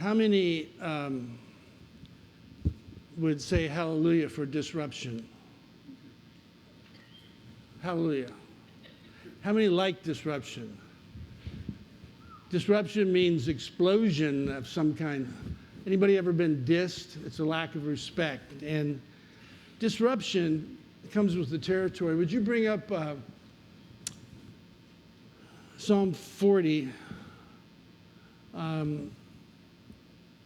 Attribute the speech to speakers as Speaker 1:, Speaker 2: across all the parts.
Speaker 1: How many would say hallelujah for disruption? Hallelujah. How many like disruption? Disruption means explosion of some kind. Anybody ever been dissed? It's a lack of respect. And disruption comes with the territory. Would you bring up Psalm 40?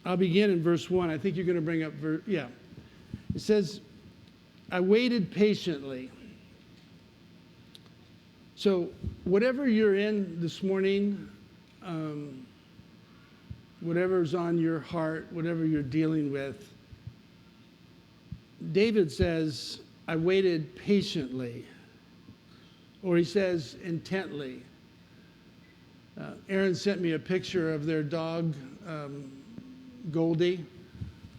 Speaker 1: I'll begin in verse 1. I think you're going to bring up It says, I waited patiently. So whatever you're in this morning, whatever's on your heart, whatever you're dealing with, David says, I waited patiently. Or he says, intently. Aaron sent me a picture of their dog, Goldie,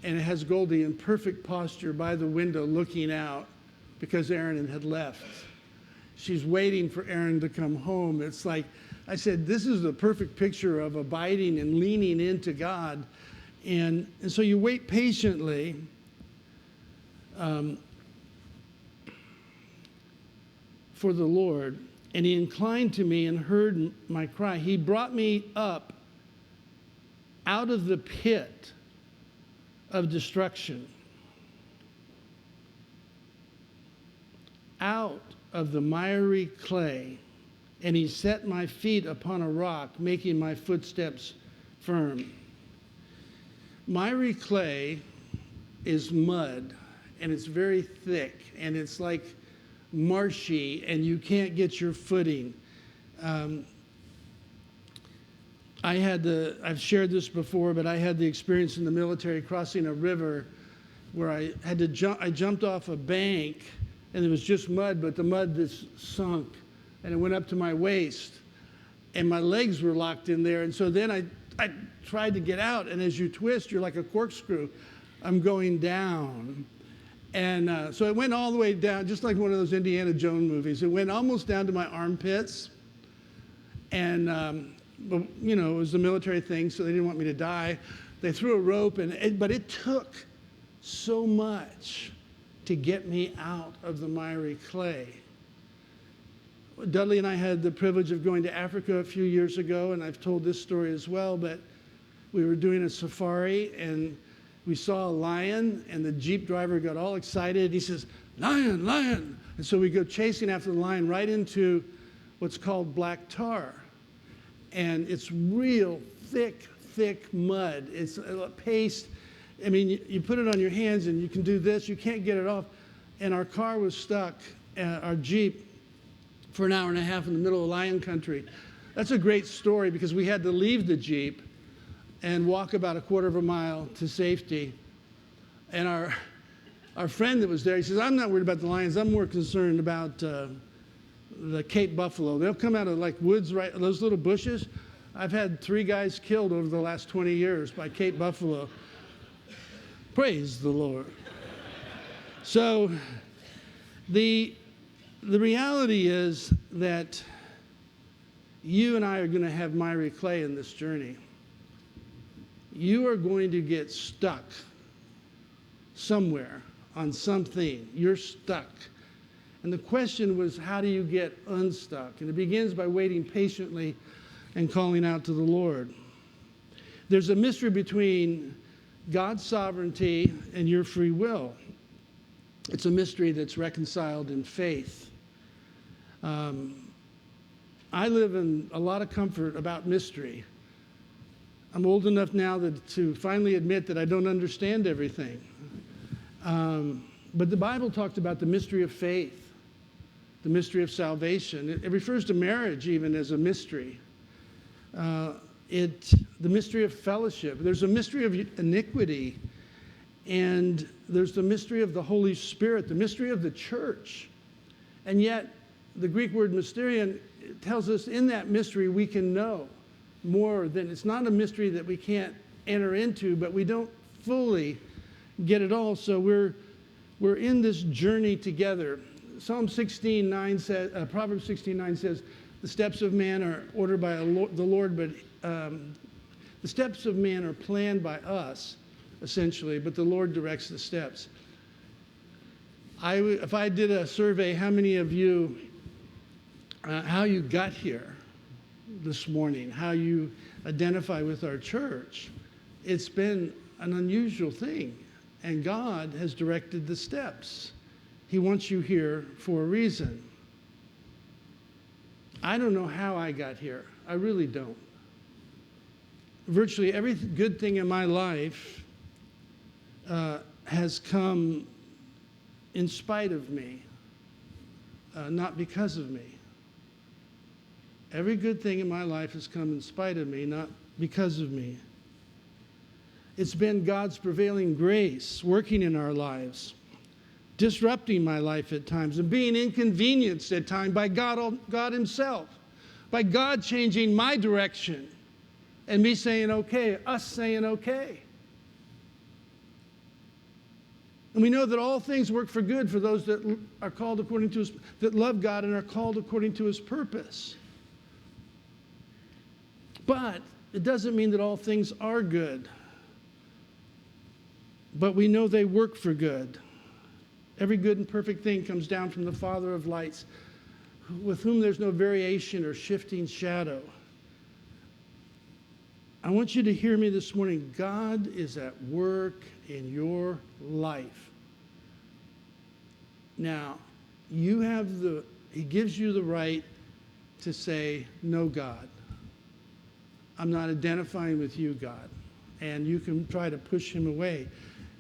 Speaker 1: and it has Goldie in perfect posture by the window looking out because Aaron had left. She's waiting for Aaron to come home. It's like, I said, this is the perfect picture of abiding and leaning into God. And so you wait patiently. For the Lord, and he inclined to me and heard my cry. He brought me up out of the pit of destruction, out of the miry clay, and he set my feet upon a rock, making my footsteps firm. Miry clay is mud, and it's very thick, and it's like marshy, and you can't get your footing. I've shared this before, but I had the experience in the military crossing a river where I had to jump. I jumped off a bank, and it was just mud, but the mud just sunk, and it went up to my waist, and my legs were locked in there. And so then I tried to get out, and as you twist, you're like a corkscrew. I'm going down. And so it went all the way down, just like one of those Indiana Jones movies. It went almost down to my armpits. And, but, you know, it was the military thing, so they didn't want me to die. They threw a rope, but it took so much to get me out of the miry clay. Dudley and I had the privilege of going to Africa a few years ago, and I've told this story as well, but we were doing a safari, and we saw a lion, and the Jeep driver got all excited. He says, lion, lion. And so we go chasing after the lion right into what's called black tar. And it's real thick mud. It's a paste. I mean, you put it on your hands, and you can do this. You can't get it off. And our car was stuck, our Jeep, for an hour and a half in the middle of lion country. That's a great story because we had to leave the Jeep and walk about a quarter of a mile to safety. And our friend that was there, he says, I'm not worried about the lions. I'm more concerned about the Cape buffalo. They'll come out of like woods, right, those little bushes. I've had 3 guys killed over the last 20 years by Cape buffalo. Praise the Lord. So the reality is that you and I are going to have miry clay in this journey. You are going to get stuck somewhere on something. You're stuck. And the question was, how do you get unstuck? And it begins by waiting patiently and calling out to the Lord. There's a mystery between God's sovereignty and your free will. It's a mystery that's reconciled in faith. I live in a lot of comfort about mystery. I'm old enough now to finally admit that I don't understand everything. But the Bible talks about the mystery of faith, the mystery of salvation. It refers to marriage even as a mystery. The mystery of fellowship. There's a mystery of iniquity. And there's the mystery of the Holy Spirit, the mystery of the church. And yet, the Greek word mysterion tells us in that mystery we can know more than, it's not a mystery that we can't enter into, but we don't fully get it all. So we're in this journey together. Proverbs 16:9 says, the steps of man are ordered by the Lord, but The steps of man are planned by us, essentially, but the Lord directs the steps. If I did a survey, how many of you, how you got here this morning, how you identify with our church, it's been an unusual thing, and God has directed the steps. He wants you here for a reason. I don't know how I got here. I really don't. Virtually every good thing in my life has come in spite of me, not because of me. Every good thing in my life has come in spite of me, not because of me. It's been God's prevailing grace working in our lives, disrupting my life at times, and being inconvenienced at times by God himself, by God changing my direction and me saying okay, us saying okay. And we know that all things work for good for those that are called according to his, that love God and are called according to his purpose. But it doesn't mean that all things are good. But we know they work for good. Every good and perfect thing comes down from the Father of lights, with whom there's no variation or shifting shadow. I want you to hear me this morning. God is at work in your life. Now, he gives you the right to say, no, God. I'm not identifying with you, God. And you can try to push him away.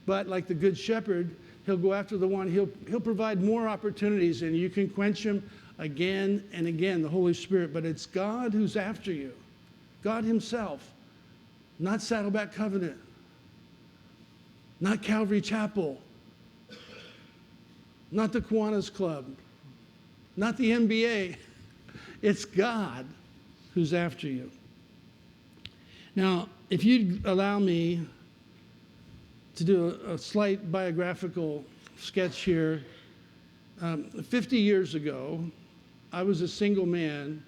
Speaker 1: But like the good shepherd, he'll go after the one. He'll provide more opportunities, and you can quench him again and again, the Holy Spirit. But it's God who's after you. God himself. Not Saddleback Covenant. Not Calvary Chapel. Not the Kiwanis Club. Not the NBA. It's God who's after you. Now, if you'd allow me to do a slight biographical sketch here. 50 years ago, I was a single man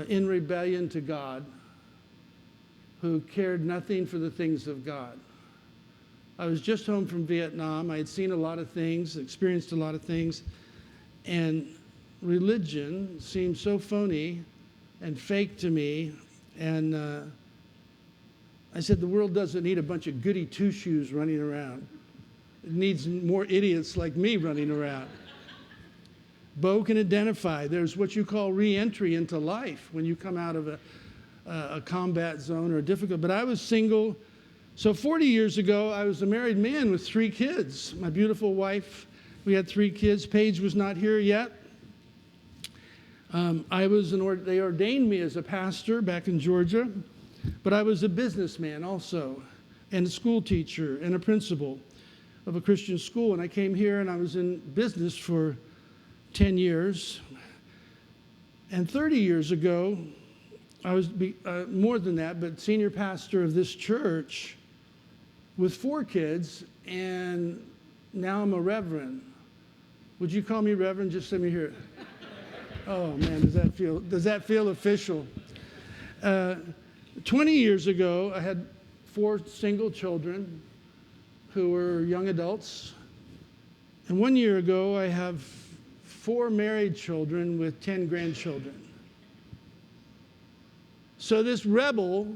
Speaker 1: in rebellion to God who cared nothing for the things of God. I was just home from Vietnam. I had seen a lot of things, experienced a lot of things, and religion seemed so phony and fake to me. And I said, the world doesn't need a bunch of goody two-shoes running around. It needs more idiots like me running around. Bo can identify. There's what you call re-entry into life when you come out of a combat zone or difficult. But I was single. So 40 years ago, I was a married man with 3 kids. My beautiful wife, we had 3 kids. Paige was not here yet. They ordained me as a pastor back in Georgia. But I was a businessman also, and a school teacher, and a principal of a Christian school. And I came here, and I was in business for 10 years. And 30 years ago, I was more than that, but senior pastor of this church with 4 kids, and now I'm a reverend. Would you call me reverend? Just let me hear it. Oh man, does that feel official? 20 years ago, I had 4 single children who were young adults. And 1 year ago, I have 4 married children with 10 grandchildren. So this rebel,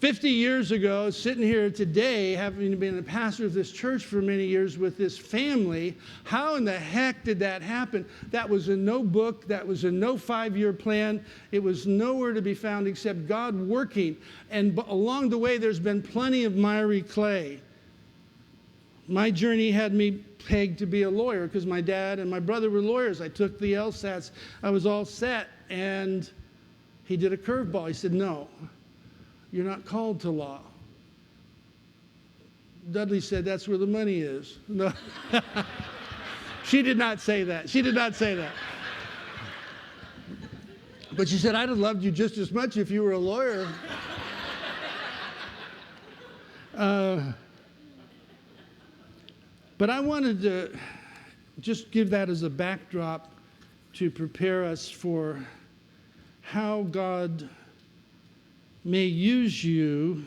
Speaker 1: 50 years ago, sitting here today, having been a pastor of this church for many years with this family, how in the heck did that happen? That was in no book. That was in no 5-year plan. It was nowhere to be found except God working. And along the way, there's been plenty of miry clay. My journey had me pegged to be a lawyer because my dad and my brother were lawyers. I took the LSATs. I was all set. And he did a curveball. He said, no. You're not called to law. Dudley said, that's where the money is. No. She did not say that. She did not say that. But she said, I'd have loved you just as much if you were a lawyer. But I wanted to just give that as a backdrop to prepare us for how God may use you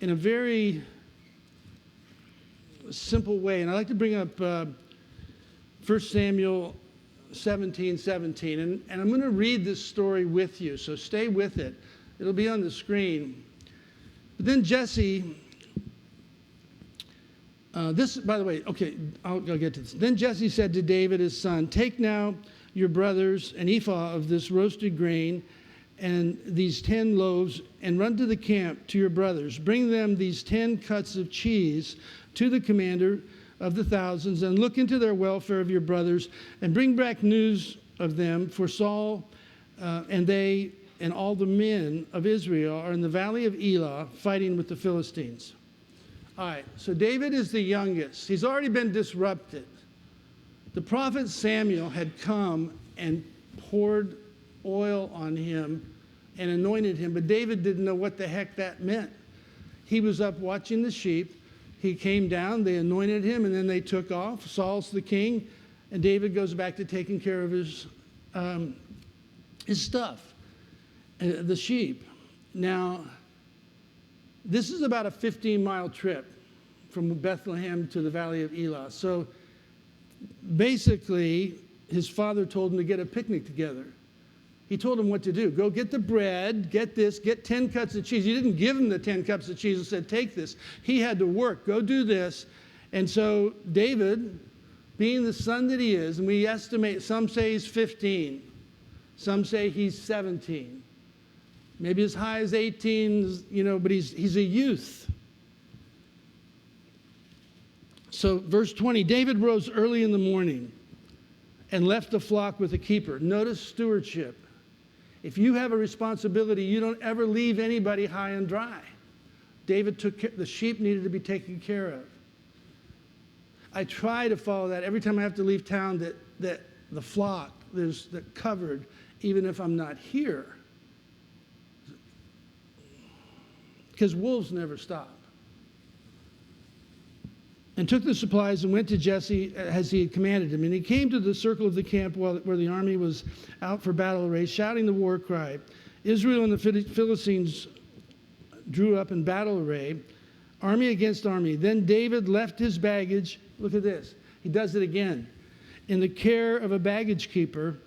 Speaker 1: in a very simple way. And I'd like to bring up 1 Samuel 17:17. And I'm going to read this story with you, so stay with it. It'll be on the screen. But then Jesse, by the way, okay, I'll get to this. Then Jesse said to David, his son, "Take now your brothers an ephah of this roasted grain and these 10 loaves, and run to the camp to your brothers. Bring them these 10 cuts of cheese to the commander of the thousands, and look into their welfare of your brothers, and bring back news of them, for Saul and they and all the men of Israel are in the valley of Elah fighting with the Philistines." All right, so David is the youngest. He's already been disrupted. The prophet Samuel had come and poured oil on him and anointed him, but David didn't know what the heck that meant. He was up watching the sheep. He came down, they anointed him, and then they took off. Saul's the king, and David goes back to taking care of his stuff, the sheep. Now, this is about a 15-mile trip from Bethlehem to the valley of Elah. So basically, his father told him to get a picnic together. He told him what to do. Go get the bread, get this, get 10 cuts of cheese. He didn't give him the 10 cups of cheese and said, take this. He had to work. Go do this. And so David, being the son that he is, and we estimate, some say he's 15. Some say he's 17. Maybe as high as 18, but he's a youth. So verse 20, David rose early in the morning and left the flock with a keeper. Notice stewardship. If you have a responsibility, you don't ever leave anybody high and dry. David took care, the sheep needed to be taken care of. I try to follow that every time I have to leave town, that the flock is covered, even if I'm not here. Because wolves never stop. And took the supplies and went to Jesse as he had commanded him. And he came to the circle of the camp where the army was out for battle array, shouting the war cry. Israel and the Philistines drew up in battle array, army against army. Then David left his baggage. Look at this. He does it again. In the care of a baggage keeper,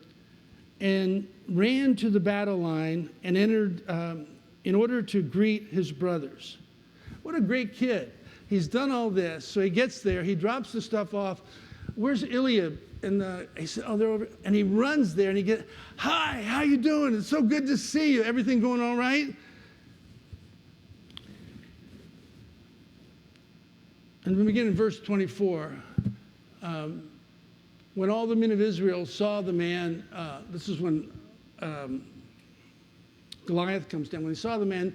Speaker 1: and ran to the battle line and entered in order to greet his brothers. What a great kid. He's done all this, so he gets there, he drops the stuff off. Where's Eliab? And he said, oh, they're over. And he runs there and he gets, hi, how you doing? It's so good to see you. Everything going all right? And we begin in verse 24. When all the men of Israel saw the man, this is when Goliath comes down. When they saw the man,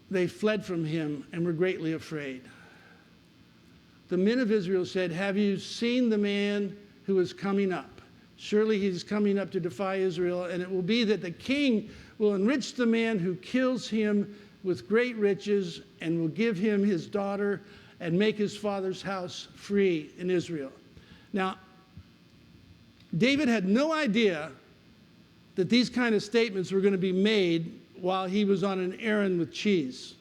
Speaker 1: they fled from him and were greatly afraid. The men of Israel said, have you seen the man who is coming up? Surely he's coming up to defy Israel, and it will be that the king will enrich the man who kills him with great riches and will give him his daughter and make his father's house free in Israel. Now, David had no idea that these kind of statements were going to be made while he was on an errand with cheese.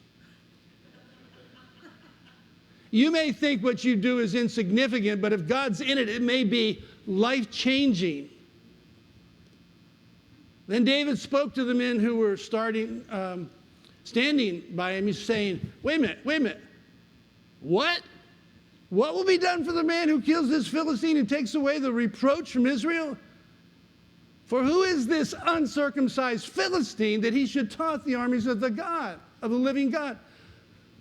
Speaker 1: You may think what you do is insignificant, but if God's in it, it may be life-changing. Then David spoke to the men who were standing by him. He's saying, wait a minute. What? What will be done for the man who kills this Philistine and takes away the reproach from Israel? For who is this uncircumcised Philistine that he should taunt the armies of the living God?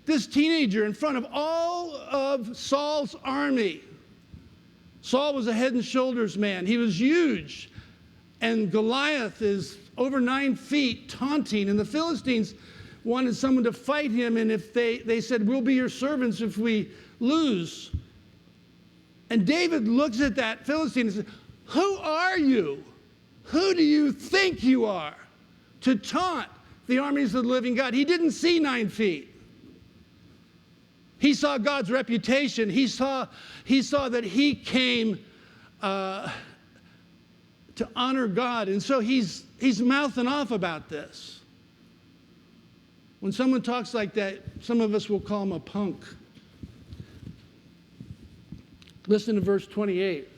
Speaker 1: This teenager in front of all of Saul's army. Saul was a head and shoulders man. He was huge. And Goliath is over 9 feet, taunting. And the Philistines wanted someone to fight him. And if they said, we'll be your servants if we lose. And David looks at that Philistine and says, who are you? Who do you think you are to taunt the armies of the living God? He didn't see 9 feet. He saw God's reputation. He saw that he came to honor God. And so he's mouthing off about this. When someone talks like that, some of us will call him a punk. Listen to verse 28.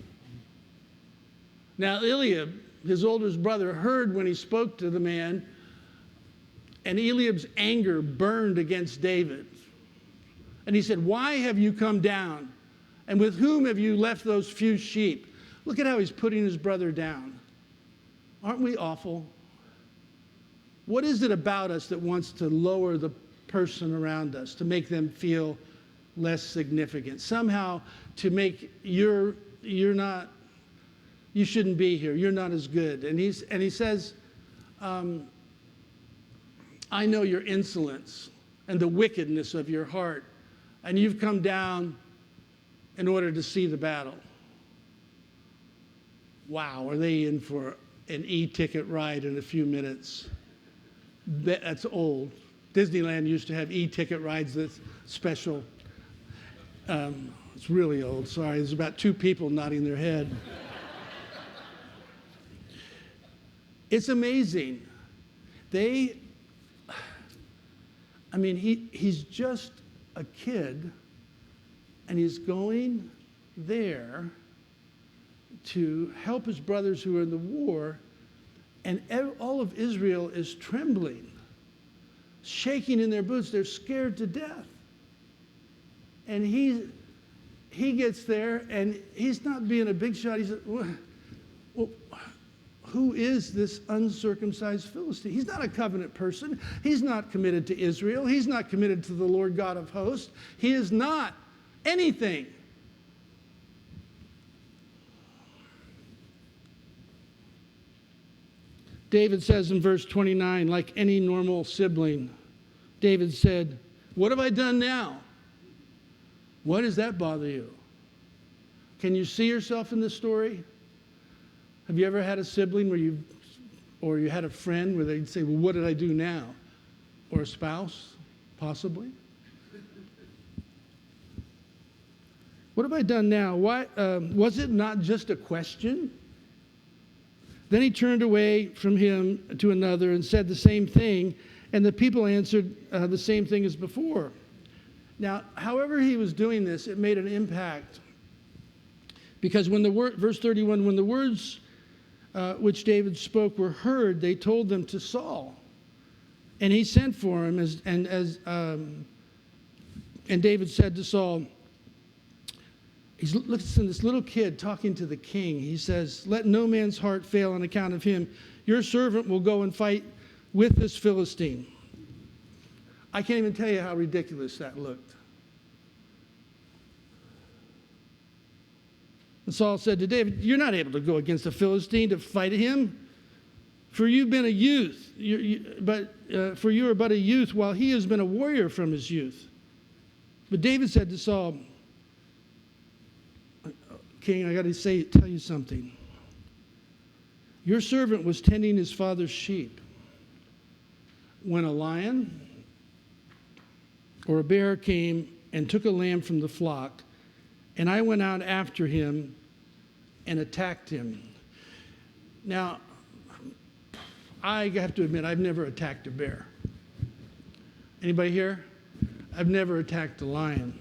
Speaker 1: Now Eliab, his oldest brother, heard when he spoke to the man, and Eliab's anger burned against David. And he said, why have you come down? And with whom have you left those few sheep? Look at how he's putting his brother down. Aren't we awful? What is it about us that wants to lower the person around us, to make them feel less significant? Somehow to make you shouldn't be here. You're not as good. And he says, I know your insolence and the wickedness of your heart, and you've come down in order to see the battle. Wow, are they in for an e-ticket ride in a few minutes? That's old. Disneyland used to have e-ticket rides that's special. It's really old, sorry. There's about 2 people nodding their head. It's amazing. He's just a kid, and he's going there to help his brothers who are in the war, and all of Israel is trembling, shaking in their boots. They're scared to death. And he gets there, and he's not being a big shot. He said, well, who is this uncircumcised Philistine? He's not a covenant person. He's not committed to Israel. He's not committed to the Lord God of hosts. He is not anything. David says in verse 29, like any normal sibling, David said, what have I done now? Why does that bother you? Can you see yourself in this story? Have you ever had a sibling or you had a friend where they'd say, well, what did I do now? Or a spouse, possibly? What have I done now? Why, was it not just a question? Then he turned away from him to another and said the same thing, and the people answered the same thing as before. Now, however he was doing this, it made an impact. Because when verse 31, when the words which David spoke were heard, they told them to Saul. And he sent for him, and David said to Saul, listen, this little kid talking to the king. He says, let no man's heart fail on account of him. Your servant will go and fight with this Philistine. I can't even tell you how ridiculous that looked. And Saul said to David, you're not able to go against a Philistine to fight him, for you've been a youth, for you are but a youth, while he has been a warrior from his youth. But David said to Saul, King, I got to tell you something. Your servant was tending his father's sheep when a lion or a bear came and took a lamb from the flock, and I went out after him and attacked him. Now, I have to admit, I've never attacked a bear. Anybody here? I've never attacked a lion.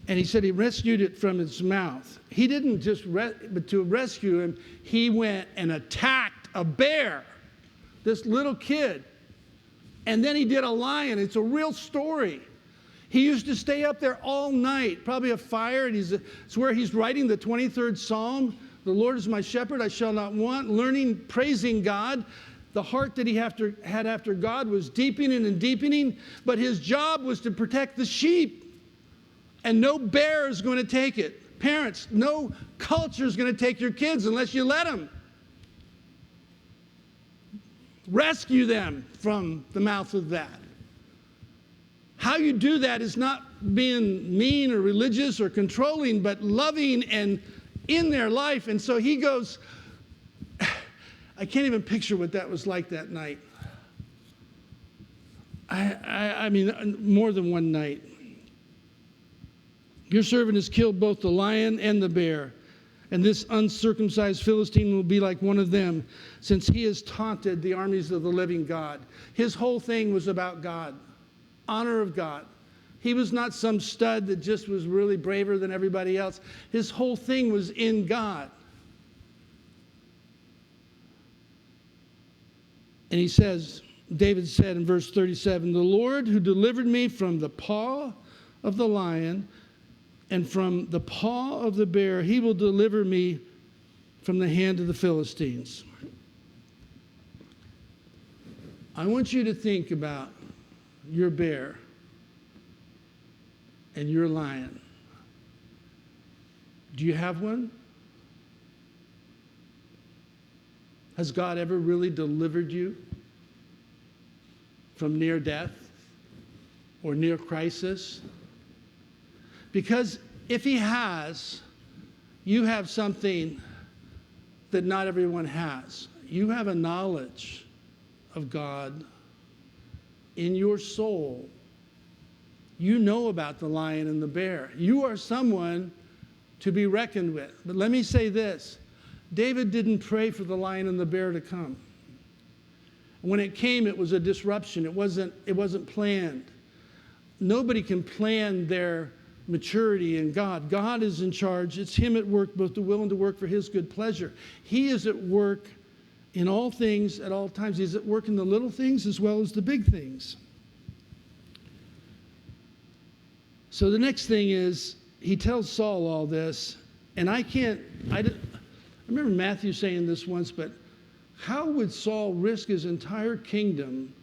Speaker 1: And he said he rescued it from its mouth. He didn't just, but to rescue him, he went and attacked a bear, this little kid. And then he did a lion. It's a real story. He used to stay up there all night, probably a fire, and it's where he's writing the 23rd Psalm. The Lord is my shepherd, I shall not want. Learning, praising God. The heart that he had after God was deepening and deepening, but his job was to protect the sheep. And no bear is going to take it. Parents, no culture is going to take your kids unless you let them. Rescue them from the mouth of that. How you do that is not being mean or religious or controlling, but loving and in their life. And so he goes, I can't even picture what that was like that night. I mean, more than one night. Your servant has killed both the lion and the bear, and this uncircumcised Philistine will be like one of them, since he has taunted the armies of the living God. His whole thing was about God, honor of God. He was not some stud that just was really braver than everybody else. His whole thing was in God. And he says, David said in verse 37, the Lord who delivered me from the paw of the lion and from the paw of the bear, he will deliver me from the hand of the Philistines. I want you to think about your bear and your lion. Do you have one? Has God ever really delivered you from near death or near crisis? Because if he has, you have something that not everyone has. You have a knowledge of God in your soul. You know about the lion and the bear. You are someone to be reckoned with. But let me say this. David didn't pray for the lion and the bear to come. When it came, it was a disruption. It wasn't planned. Nobody can plan their maturity in God. God is in charge. It's him at work, both to will and to work for his good pleasure. He is at work in all things at all times. He's at work in the little things as well as the big things. So the next thing is, he tells Saul all this, and I remember Matthew saying this once, but how would Saul risk his entire kingdom?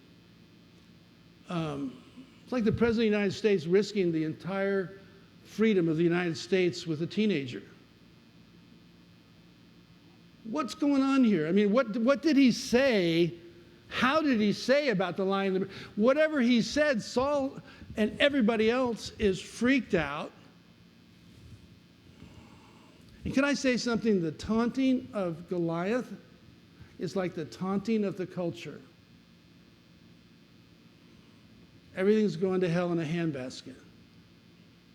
Speaker 1: It's like the President of the United States risking the entire freedom of the United States with a teenager. What's going on here? I mean, what did he say? How did he say about the lion? Whatever he said, Saul and everybody else is freaked out. And can I say something? The taunting of Goliath is like the taunting of the culture. Everything's going to hell in a handbasket.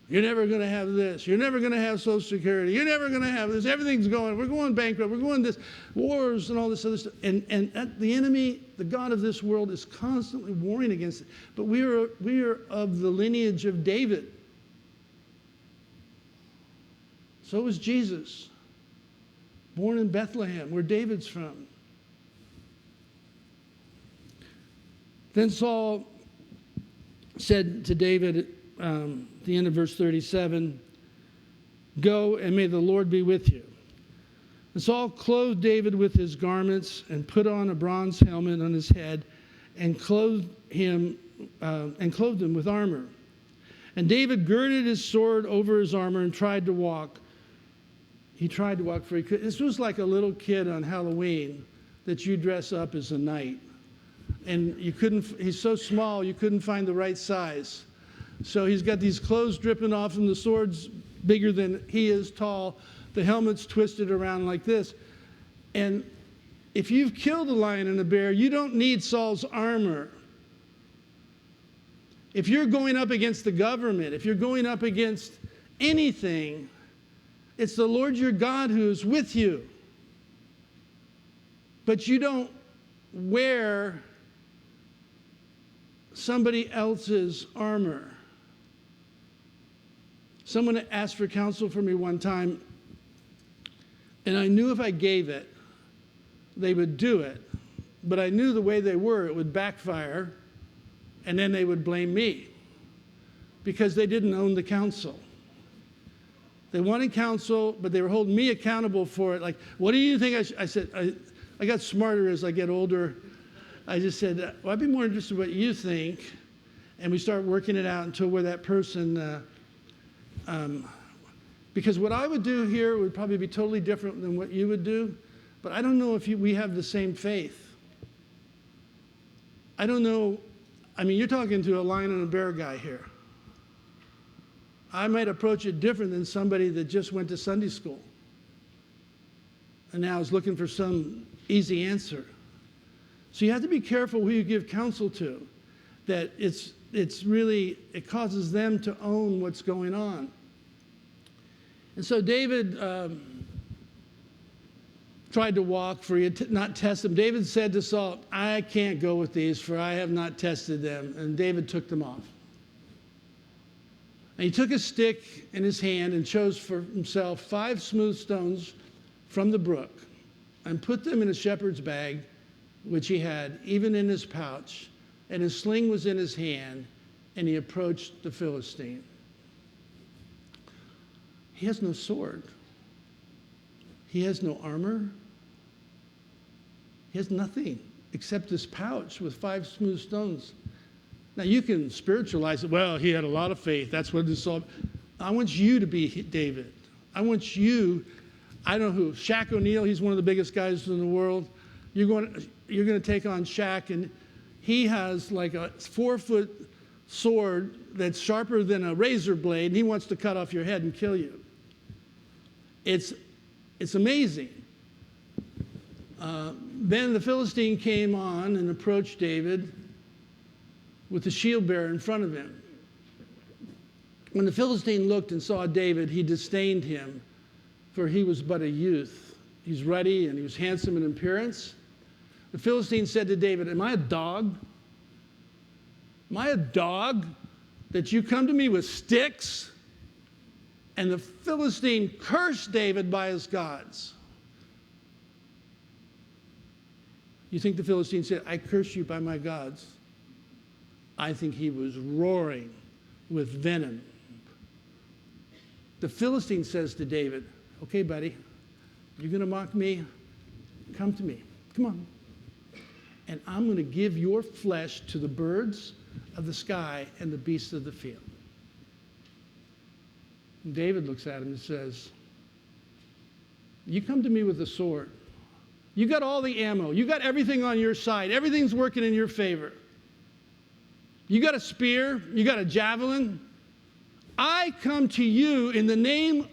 Speaker 1: You're never going to have this. You're never going to have Social Security. You're never going to have this. Everything's going. We're going bankrupt. We're going this. Wars and all this other stuff. And the enemy, the God of this world, is constantly warring against it. But we are of the lineage of David. So was Jesus, born in Bethlehem, where David's from. Then Saul said to David, at the end of verse 37, "Go, and may the Lord be with you." And Saul clothed David with his garments and put on a bronze helmet on his head and clothed him with armor. And David girded his sword over his armor and tried to walk. He tried to walk, for he could. This was like a little kid on Halloween that you dress up as a knight. And he's so small, you couldn't find the right size. So he's got these clothes dripping off him, the sword's bigger than he is tall, the helmet's twisted around like this. And if you've killed a lion and a bear, you don't need Saul's armor. If you're going up against the government, if you're going up against anything, it's the Lord your God who's with you. But you don't wear somebody else's armor. Someone asked for counsel for me one time, and I knew if I gave it, they would do it. But I knew the way they were, it would backfire, and then they would blame me because they didn't own the counsel. They wanted counsel, but they were holding me accountable for it. Like, what do you think I said, I got smarter as I get older. I just said, well, I'd be more interested in what you think. And we start working it out until we're that person. Because what I would do here would probably be totally different than what you would do. But I don't know if we have the same faith. I don't know. I mean, you're talking to a lion and a bear guy here. I might approach it different than somebody that just went to Sunday school and now is looking for some easy answer. So you have to be careful who you give counsel to, that it causes them to own what's going on. And so David tried to walk, for he had not tested them. David said to Saul, I can't go with these, for I have not tested them. And David took them off. And he took a stick in his hand and chose for himself 5 smooth stones from the brook and put them in a shepherd's bag, which he had, even in his pouch. And his sling was in his hand, and he approached the Philistine. He has no sword. He has no armor. He has nothing except this pouch with 5 smooth stones. Now, you can spiritualize it. Well, he had a lot of faith. That's what this all. I want you to be David. I want you, I don't know who, Shaq O'Neal, he's one of the biggest guys in the world. You're going to take on Shaq, and he has like a 4-foot sword that's sharper than a razor blade, and he wants to cut off your head and kill you. It's amazing. Then the Philistine came on and approached David with the shield bearer in front of him. When the Philistine looked and saw David, he disdained him, for he was but a youth. He's ruddy and he was handsome in appearance. The Philistine said to David, am I a dog? Am I a dog that you come to me with sticks? And the Philistine cursed David by his gods. You think the Philistine said, I curse you by my gods? I think he was roaring with venom. The Philistine says to David, okay, buddy, you're going to mock me? Come to me. Come on. And I'm going to give your flesh to the birds of the sky and the beasts of the field. And David looks at him and says, you come to me with a sword. You got all the ammo. You got everything on your side. Everything's working in your favor. You got a spear. You got a javelin. I come to you in the name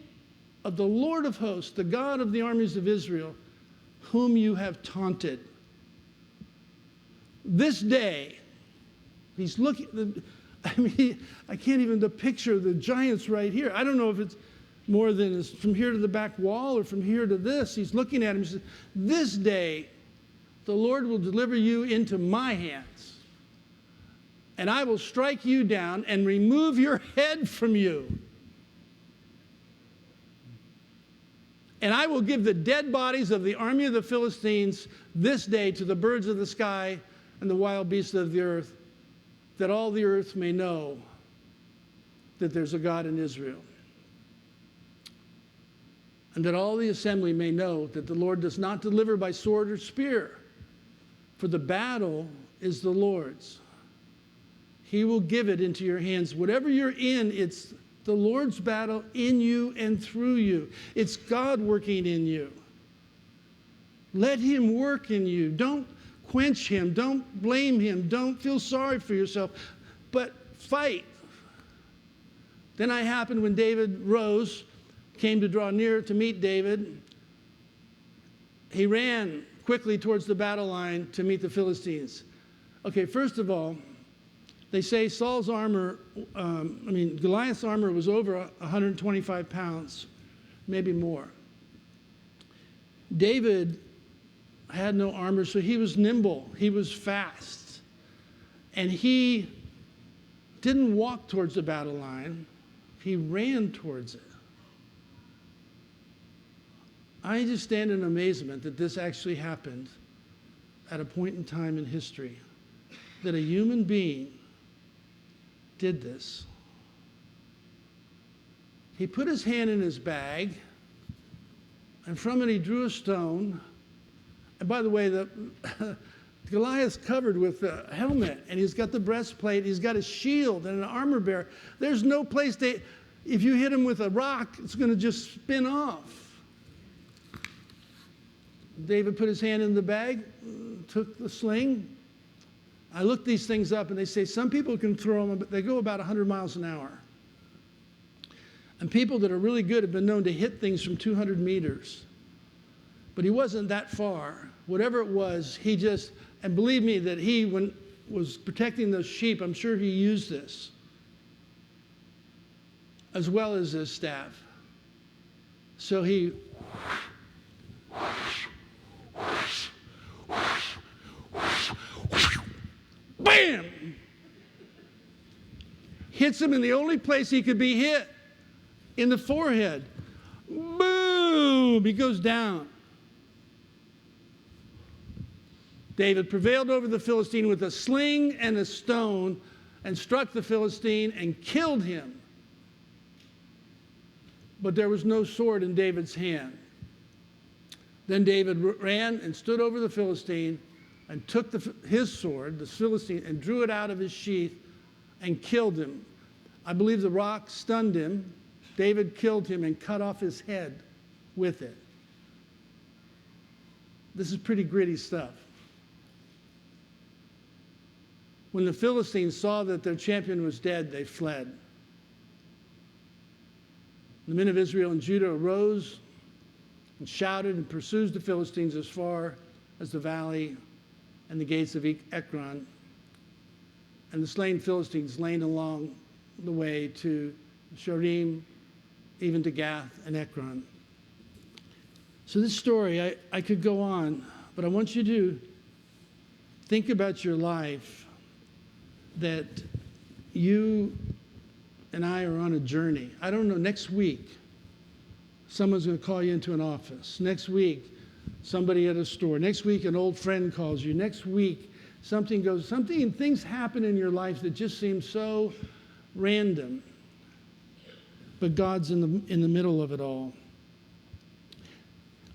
Speaker 1: of the Lord of hosts, the God of the armies of Israel, whom you have taunted. This day, he's looking, I mean, I can't even picture the giants right here. I don't know if it's more than from here to the back wall or from here to this. He's looking at him and says, this day, the Lord will deliver you into my hands. And I will strike you down and remove your head from you. And I will give the dead bodies of the army of the Philistines this day to the birds of the sky and the wild beasts of the earth, that all the earth may know that there's a God in Israel. And that all the assembly may know that the Lord does not deliver by sword or spear, for the battle is the Lord's. He will give it into your hands. Whatever you're in, it's the Lord's battle in you and through you. It's God working in you. Let him work in you. Don't quench him. Don't blame him. Don't feel sorry for yourself, but fight. Then it happened when David rose, came to draw near to meet David. He ran quickly towards the battle line to meet the Philistines. Okay, first of all, they say Goliath's armor was over 125 pounds, maybe more. David had no armor, so he was nimble. He was fast. And he didn't walk towards the battle line. He ran towards it. I just stand in amazement that this actually happened at a point in time in history, that a human being did this. He put his hand in his bag, and from it he drew a stone. And by the way, Goliath's covered with a helmet, and he's got the breastplate, he's got a shield and an armor bearer. There's no place if you hit him with a rock, it's going to just spin off. David put his hand in the bag, took the sling. I looked these things up, and they say some people can throw them, but they go about 100 miles an hour. And people that are really good have been known to hit things from 200 meters. But he wasn't that far. Whatever it was, and believe me, that when was protecting those sheep, I'm sure he used this, as well as his staff. So he hits him in the only place he could be hit, in the forehead. Boom! He goes down. David prevailed over the Philistine with a sling and a stone and struck the Philistine and killed him. But there was no sword in David's hand. Then David ran and stood over the Philistine and took his sword, the Philistine, and drew it out of his sheath and killed him. I believe the rock stunned him. David killed him and cut off his head with it. This is pretty gritty stuff. When the Philistines saw that their champion was dead, they fled. The men of Israel and Judah arose and shouted and pursued the Philistines as far as the valley and the gates of Ekron. And the slain Philistines lay along the way to Sharim, even to Gath and Ekron. So this story, I could go on, but I want you to think about your life, that you and I are on a journey. I don't know, next week, someone's going to call you into an office. Next week, somebody at a store. Next week, an old friend calls you. Next week, things happen in your life that just seem so random. But God's in the middle of it all.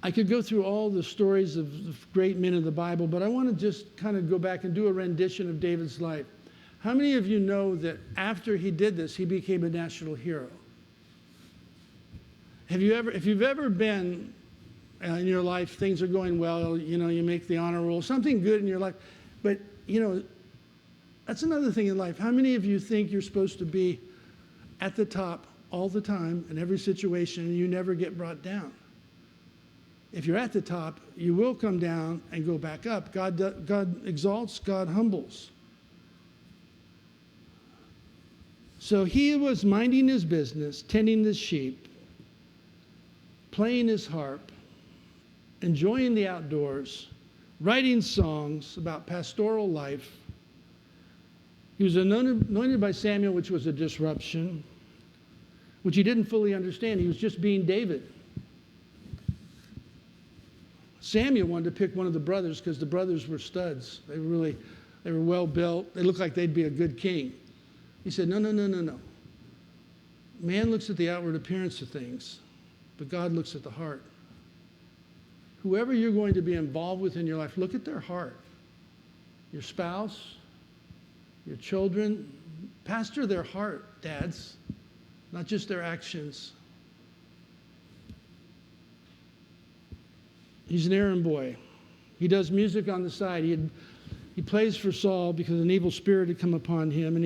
Speaker 1: I could go through all the stories of the great men of the Bible, but I want to just kind of go back and do a rendition of David's life. How many of you know that after he did this, he became a national hero? If you've ever been in your life, things are going well, you make the honor roll, something good in your life, but, that's another thing in life. How many of you think you're supposed to be at the top all the time in every situation and you never get brought down? If you're at the top, you will come down and go back up. God exalts, God humbles. So he was minding his business, tending his sheep, playing his harp, enjoying the outdoors, writing songs about pastoral life. He was anointed by Samuel, which was a disruption, which he didn't fully understand. He was just being David. Samuel wanted to pick one of the brothers because the brothers were studs. They were well built. They looked like they'd be a good king. He said, no. Man looks at the outward appearance of things, but God looks at the heart. Whoever you're going to be involved with in your life, look at their heart. Your spouse, your children, pastor their heart, dads, not just their actions. He's an errand boy. He does music on the side. He plays for Saul because an evil spirit had come upon him, and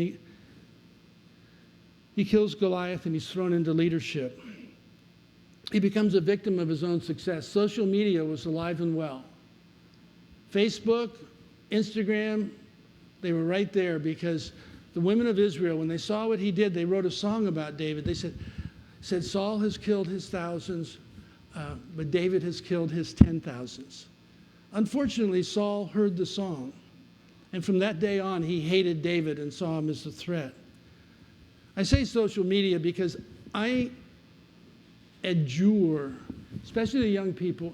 Speaker 1: he kills Goliath and he's thrown into leadership. He becomes a victim of his own success. Social media was alive and well. Facebook, Instagram, they were right there because the women of Israel, when they saw what he did, they wrote a song about David. They said Saul has killed his thousands, but David has killed his 10,000s. Unfortunately, Saul heard the song, and from that day on, he hated David and saw him as a threat. I say social media because I adjure, especially the young people,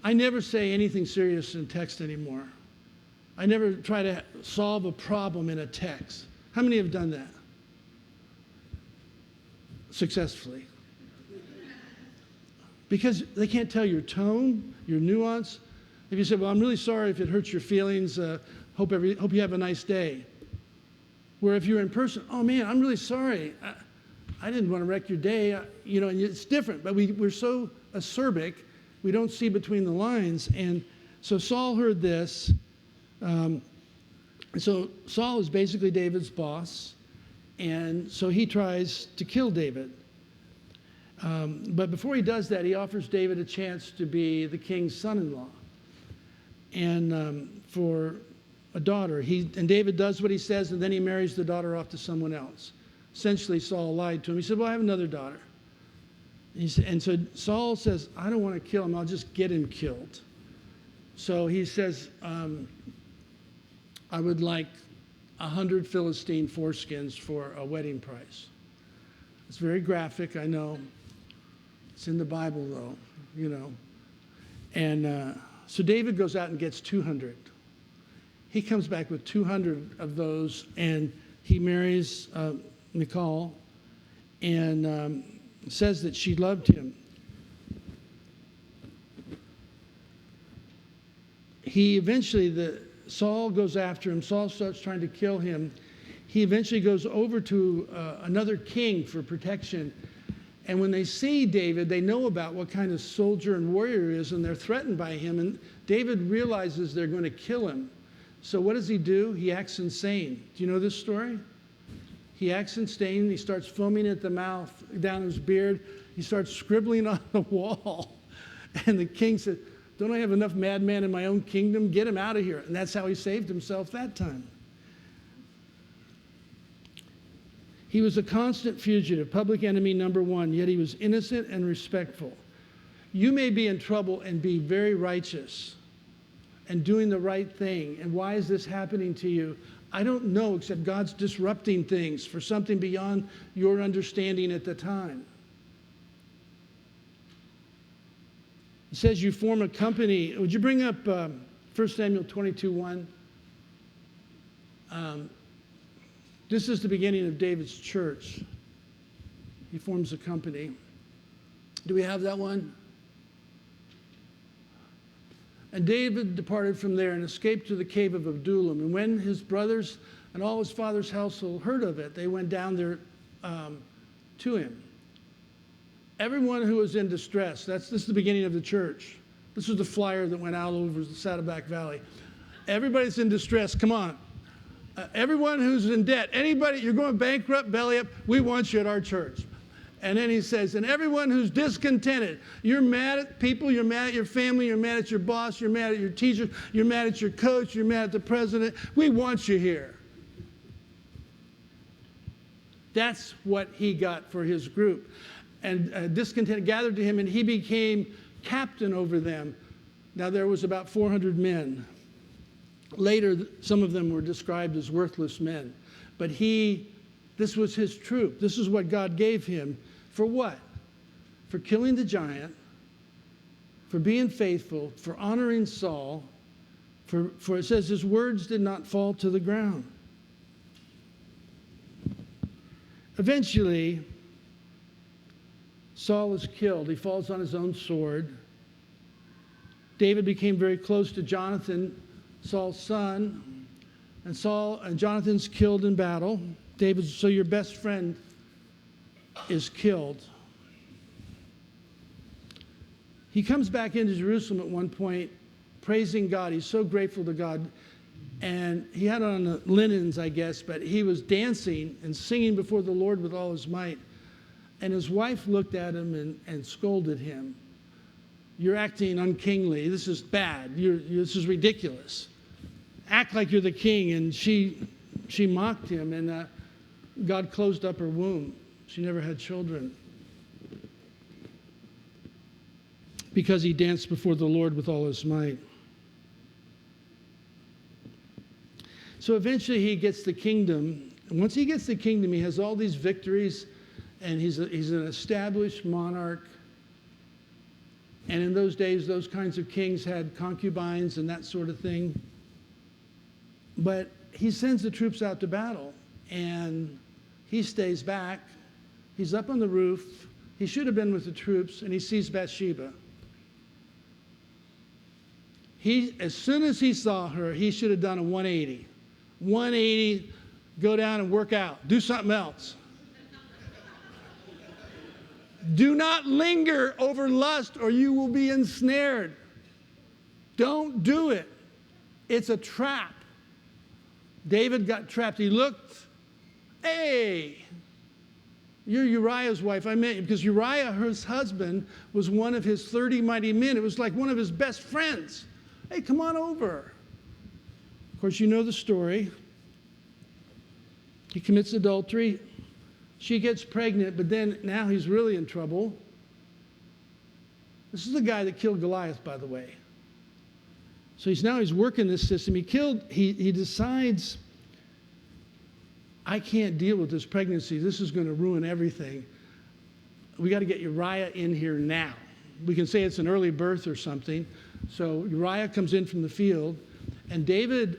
Speaker 1: I never say anything serious in text anymore. I never try to solve a problem in a text. How many have done that? Successfully. Because they can't tell your tone, your nuance. If you say, well, I'm really sorry if it hurts your feelings, hope you have a nice day. Where if you're in person, oh man, I'm really sorry. I didn't want to wreck your day. And it's different, but we're so acerbic, we don't see between the lines. And so Saul heard this. So Saul is basically David's boss, and so he tries to kill David. But before he does that, he offers David a chance to be the king's son-in-law, and for a daughter. And David does what he says, and then he marries the daughter off to someone else. Essentially, Saul lied to him. He said, well, I have another daughter. And so Saul says, I don't want to kill him. I'll just get him killed. So he says, I would like 100 Philistine foreskins for a wedding price. It's very graphic, I know. It's in the Bible, though, you know. And so David goes out and gets 200. He comes back with 200 of those, and he marries Michal and says that she loved him. He eventually, Saul goes after him. Saul starts trying to kill him. He eventually goes over to another king for protection. And when they see David, they know about what kind of soldier and warrior he is, and they're threatened by him. And David realizes they're going to kill him. So what does he do? He acts insane. Do you know this story? He acts insane. He starts foaming at the mouth, down his beard. He starts scribbling on the wall. And the king said, "Don't I have enough madmen in my own kingdom? Get him out of here." And that's how he saved himself that time. He was a constant fugitive, public enemy number one, yet he was innocent and respectful. You may be in trouble and be very righteous and doing the right thing. And why is this happening to you? I don't know, except God's disrupting things for something beyond your understanding at the time. It says you form a company. Would you bring up 1 Samuel 22:1? This is the beginning of David's church. He forms a company. Do we have that one? And David departed from there and escaped to the cave of Adullam. And when his brothers and all his father's household heard of it, they went down there to him. Everyone who was in distress, this is the beginning of the church. This was the flyer that went out over the Saddleback Valley. Everybody's in distress, come on. Everyone who's in debt, anybody, you're going bankrupt, belly up, we want you at our church. And then he says, and everyone who's discontented, you're mad at people, you're mad at your family, you're mad at your boss, you're mad at your teacher, you're mad at your coach, you're mad at the president, we want you here. That's what he got for his group. And discontented gathered to him, and he became captain over them. Now there was about 400 men. Later, some of them were described as worthless men. But this was his troop. This is what God gave him. For what? For killing the giant, for being faithful, for honoring Saul, for it says his words did not fall to the ground. Eventually, Saul is killed. He falls on his own sword. David became very close to Jonathan, Saul's son, and Jonathan's killed in battle. So your best friend is killed. He comes back into Jerusalem at one point, praising God. He's so grateful to God. And he had on linens, I guess, but he was dancing and singing before the Lord with all his might. And his wife looked at him and scolded him. You're acting unkingly. This is bad. This is ridiculous. Act like you're the king. And she mocked him, and God closed up her womb. She never had children because he danced before the Lord with all his might. So eventually he gets the kingdom. And once he gets the kingdom, he has all these victories, and he's an established monarch. And in those days, those kinds of kings had concubines and that sort of thing. But he sends the troops out to battle, and he stays back. He's up on the roof. He should have been with the troops, and he sees Bathsheba. As soon as he saw her, he should have done a 180. 180, go down and work out. Do something else. Do not linger over lust, or you will be ensnared. Don't do it. It's a trap. David got trapped. He looked, hey, you're Uriah's wife. I meant you, because Uriah, his husband, was one of his 30 mighty men. It was like one of his best friends. Hey, come on over. Of course, you know the story. He commits adultery. She gets pregnant, but then now he's really in trouble. This is the guy that killed Goliath, by the way. So he's working this system. He decides I can't deal with this pregnancy. This is going to ruin everything. We got to get Uriah in here now. We can say it's an early birth or something. So Uriah comes in from the field, and David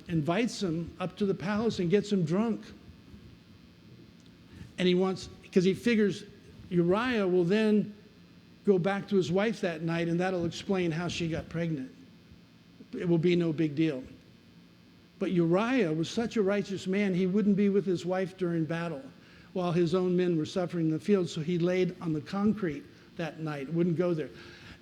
Speaker 1: invites him up to the palace and gets him drunk. And he wants, because he figures Uriah will then go back to his wife that night, and that'll explain how she got pregnant. It will be no big deal. But Uriah was such a righteous man, he wouldn't be with his wife during battle while his own men were suffering in the field, so he laid on the concrete that night, wouldn't go there.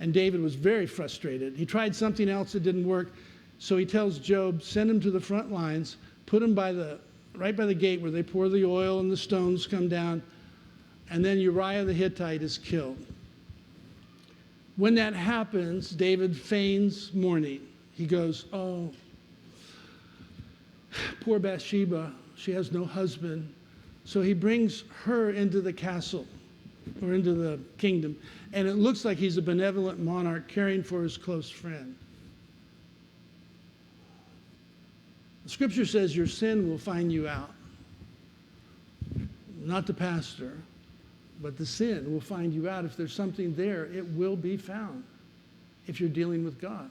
Speaker 1: And David was very frustrated. He tried something else that didn't work, so he tells Job, send him to the front lines, put him right by the gate where they pour the oil and the stones come down, and then Uriah the Hittite is killed. When that happens, David feigns mourning. He goes, oh, poor Bathsheba, she has no husband. So he brings her into the castle or into the kingdom, and it looks like he's a benevolent monarch caring for his close friend. The scripture says your sin will find you out. Not the pastor, but the sin will find you out. If there's something there, it will be found if you're dealing with God.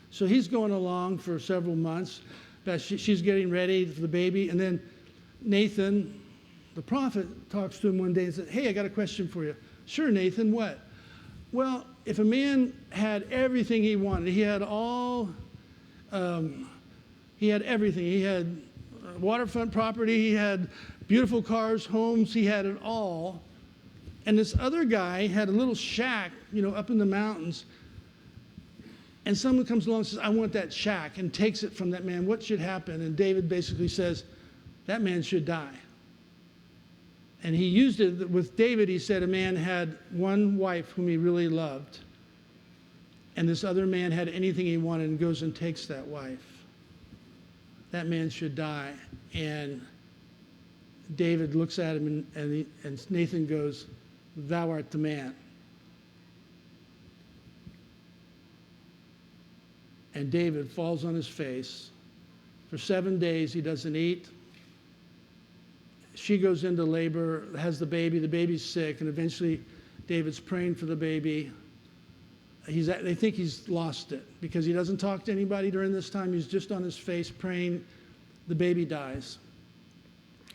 Speaker 1: So he's going along for several months. She's getting ready for the baby, and then Nathan, the prophet, talks to him one day and says, hey, I got a question for you. Sure, Nathan, what? Well, if a man had everything he wanted, he had everything. He had waterfront property, he had beautiful cars, homes, he had it all. And this other guy had a little shack, up in the mountains. And someone comes along and says, I want that shack, and takes it from that man. What should happen? And David basically says, that man should die. And he used it with David. He said a man had one wife whom he really loved, and this other man had anything he wanted and goes and takes that wife. That man should die. And David looks at him, and Nathan goes, thou art the man. And David falls on his face. For 7 days, he doesn't eat. She goes into labor, has the baby's sick, and eventually David's praying for the baby. They think he's lost it because he doesn't talk to anybody during this time. He's just on his face praying. The baby dies.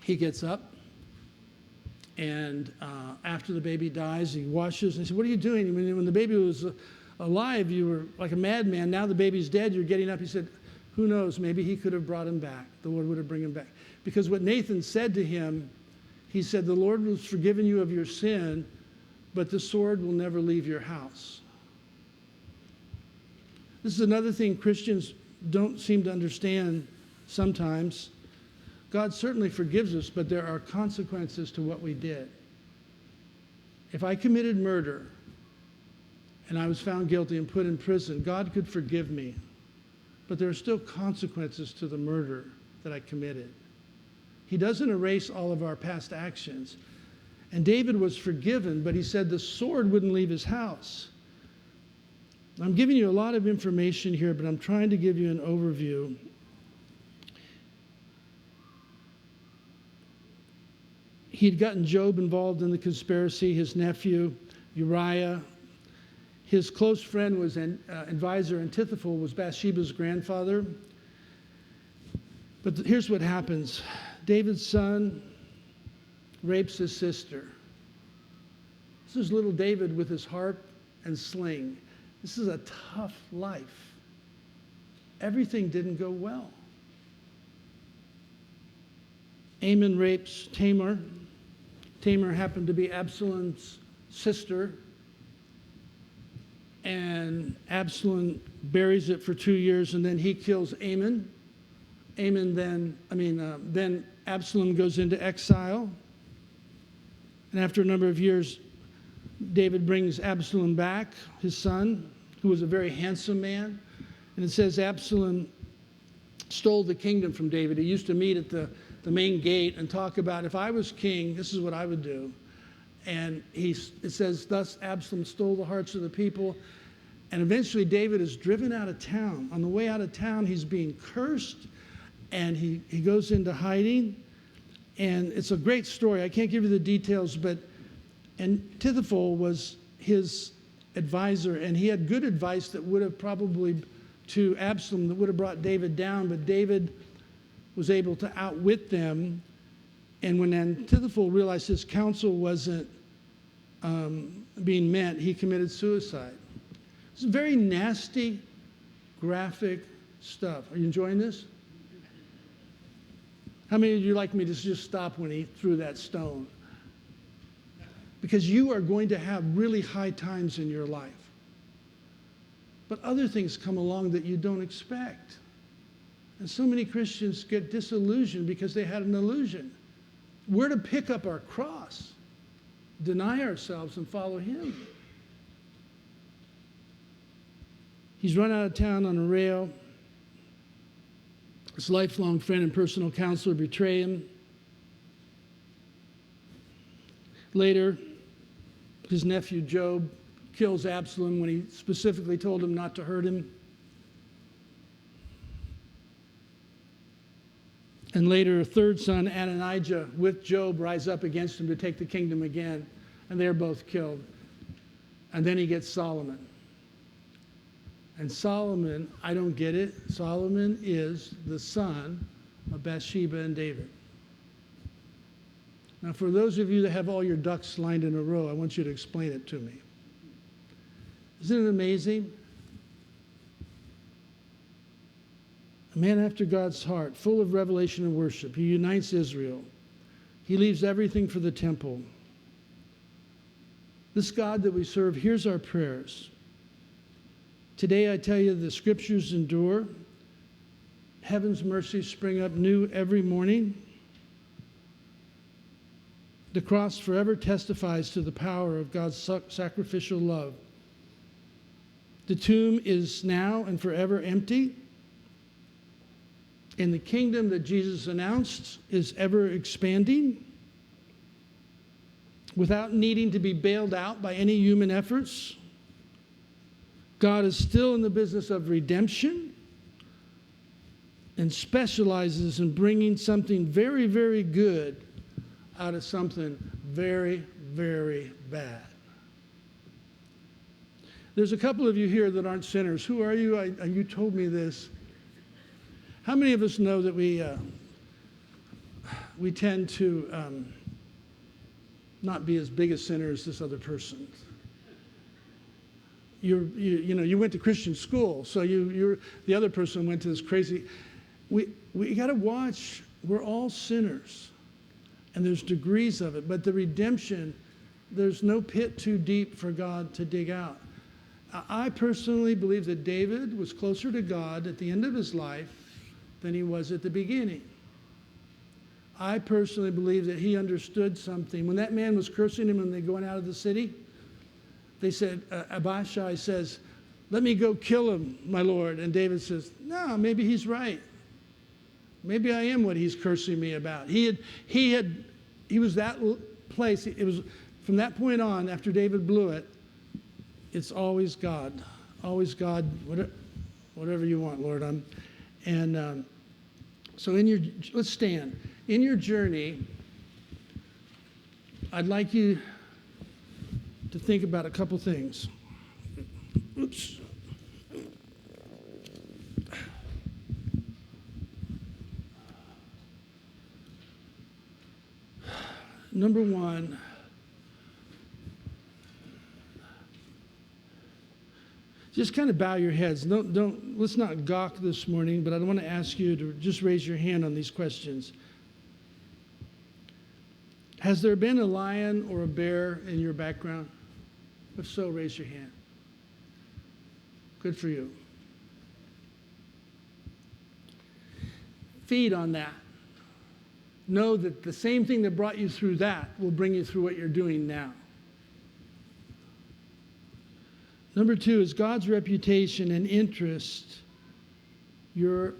Speaker 1: He gets up, and after the baby dies, he washes. And he said, what are you doing? When the baby was alive, you were like a madman. Now the baby's dead, you're getting up. He said, who knows? Maybe he could have brought him back. The Lord would have brought him back. Because what Nathan said to him, he said, the Lord has forgiven you of your sin, but the sword will never leave your house. This is another thing Christians don't seem to understand sometimes. God certainly forgives us, but there are consequences to what we did. If I committed murder and I was found guilty and put in prison, God could forgive me, but there are still consequences to the murder that I committed. He doesn't erase all of our past actions. And David was forgiven, but he said the sword wouldn't leave his house. I'm giving you a lot of information here, but I'm trying to give you an overview. He'd gotten Job involved in the conspiracy, his nephew, Uriah. His close friend was an advisor, Antiphael, was Bathsheba's grandfather. But here's what happens. David's son rapes his sister. This is little David with his harp and sling. This is a tough life. Everything didn't go well. Amnon rapes Tamar. Tamar happened to be Absalom's sister. And Absalom buries it for 2 years, and then he kills Amnon. Then Absalom goes into exile. And after a number of years, David brings Absalom back, his son, who was a very handsome man. And it says Absalom stole the kingdom from David. He used to meet at the main gate and talk about, if I was king, this is what I would do. And it says, thus Absalom stole the hearts of the people. And eventually David is driven out of town. On the way out of town, he's being cursed. And he goes into hiding. And it's a great story. I can't give you the details, and Tithapol was his advisor, and he had good advice that would have probably to Absalom that would have brought David down, but David was able to outwit them. And when Tithapol realized his counsel wasn't being met, he committed suicide. It's very nasty, graphic stuff. Are you enjoying this? How many of you like me to just stop when he threw that stone? Because you are going to have really high times in your life. But other things come along that you don't expect. And so many Christians get disillusioned because they had an illusion. We're to pick up our cross, deny ourselves, and follow him. He's run out of town on a rail. His lifelong friend and personal counselor betray him. Later, his nephew Job kills Absalom when he specifically told him not to hurt him. And later, a third son, Adonijah, with Job, rise up against him to take the kingdom again. And they're both killed. And then he gets Solomon. And Solomon, I don't get it. Solomon is the son of Bathsheba and David. Now, for those of you that have all your ducks lined in a row, I want you to explain it to me. Isn't it amazing? A man after God's heart, full of revelation and worship. He unites Israel. He leaves everything for the temple. This God that we serve hears our prayers. Today, I tell you, the scriptures endure. Heaven's mercies spring up new every morning. The cross forever testifies to the power of God's sacrificial love. The tomb is now and forever empty. And the kingdom that Jesus announced is ever expanding without needing to be bailed out by any human efforts. God is still in the business of redemption and specializes in bringing something very, very good out of something very, very bad. There's a couple of you here that aren't sinners. Who are you? You told me this. How many of us know that we tend to not be as big a sinner as this other person? You went to Christian school, so the other person went to this crazy. We got to watch. We're all sinners, and there's degrees of it. But the redemption, there's no pit too deep for God to dig out. I personally believe that David was closer to God at the end of his life than he was at the beginning. I personally believe that he understood something. When that man was cursing him when they were going out of the city, they said, Abishai says, "Let me go kill him, my Lord." And David says, "No, maybe he's right. Maybe I am what he's cursing me about." He was that place. It was from that point on, after David blew it, it's always God. Always God, whatever you want, Lord. So let's stand. In your journey, I'd like you to think about a couple things. Oops. Number one, just kind of bow your heads. Let's not gawk this morning, but I want to ask you to just raise your hand on these questions. Has there been a lion or a bear in your background? If so, raise your hand. Good for you. Feed on that. Know that the same thing that brought you through that will bring you through what you're doing now. Number two, is God's reputation and interest your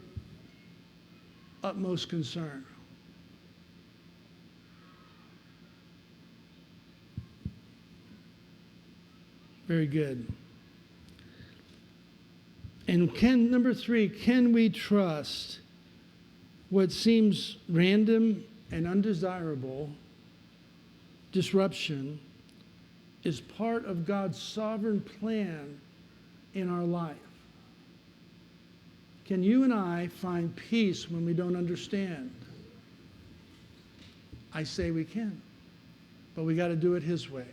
Speaker 1: utmost concern? Very good. And number three, can we trust what seems random and undesirable disruption is part of God's sovereign plan in our life. Can you and I find peace when we don't understand? I say we can, but we got to do it His way.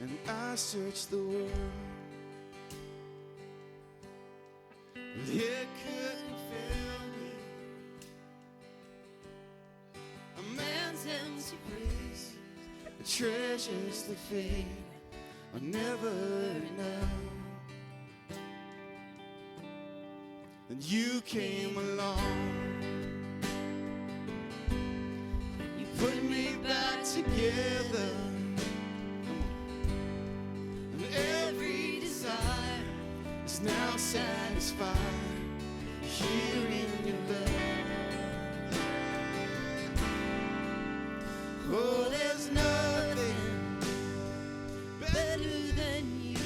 Speaker 2: And I searched the world, but it couldn't fill me. A man's empty praise, the treasures that fade are never enough. And you came along, you put me back together. Every desire is now satisfied here in your love. Oh, there's nothing better than you.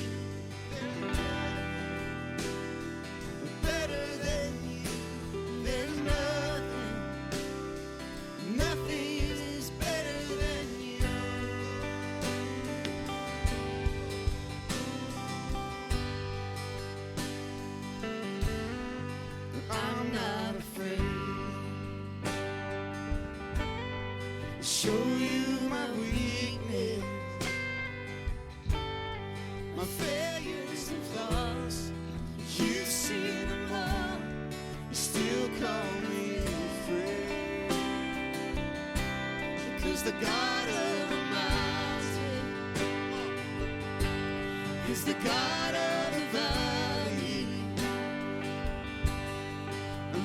Speaker 2: Better than you. There's nothing is better than you. I'm not afraid to show you my weakness, my failures and flaws. You've seen them all, you still call me a friend. Because the God of the mountain is the God of the valley.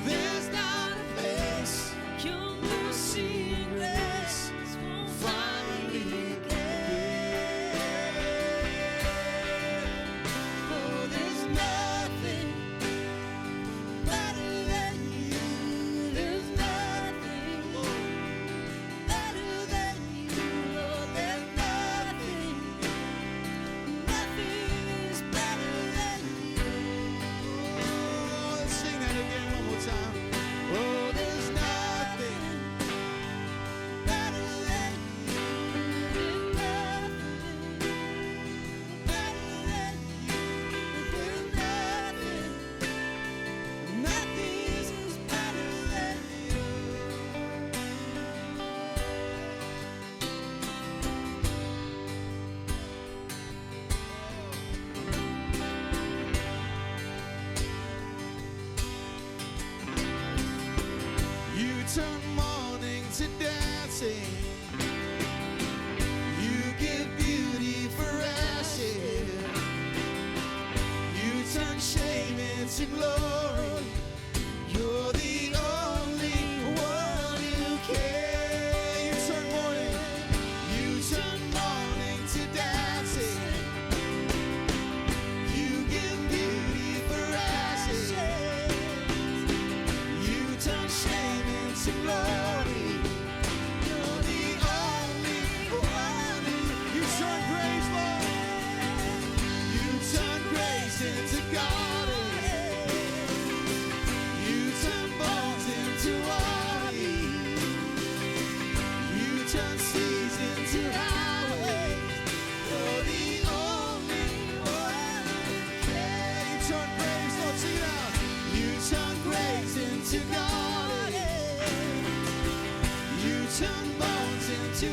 Speaker 2: There's not a place your mercy and grace won't find me again. Oh, there's nothing better than you. There's nothing better than you. Oh, there's nothing is better than you. Oh, let's sing that again one more time. Oh, there's nothing better than you. There's nothing better than you. There's nothing is better than you. You turn mourning to dancing. You give beauty for ashes. You turn shame into glory. You're the only one who can. You turn mourning to dancing. You give beauty for ashes. You turn shame into glory. You're the only one who. You turn grace, Lord. You turn grace into garden. You turn bones into army. You turn seas into highways. You're the only one. Yeah, you turn grace, Lord, sing it out. You turn grace into garden. You turn bones into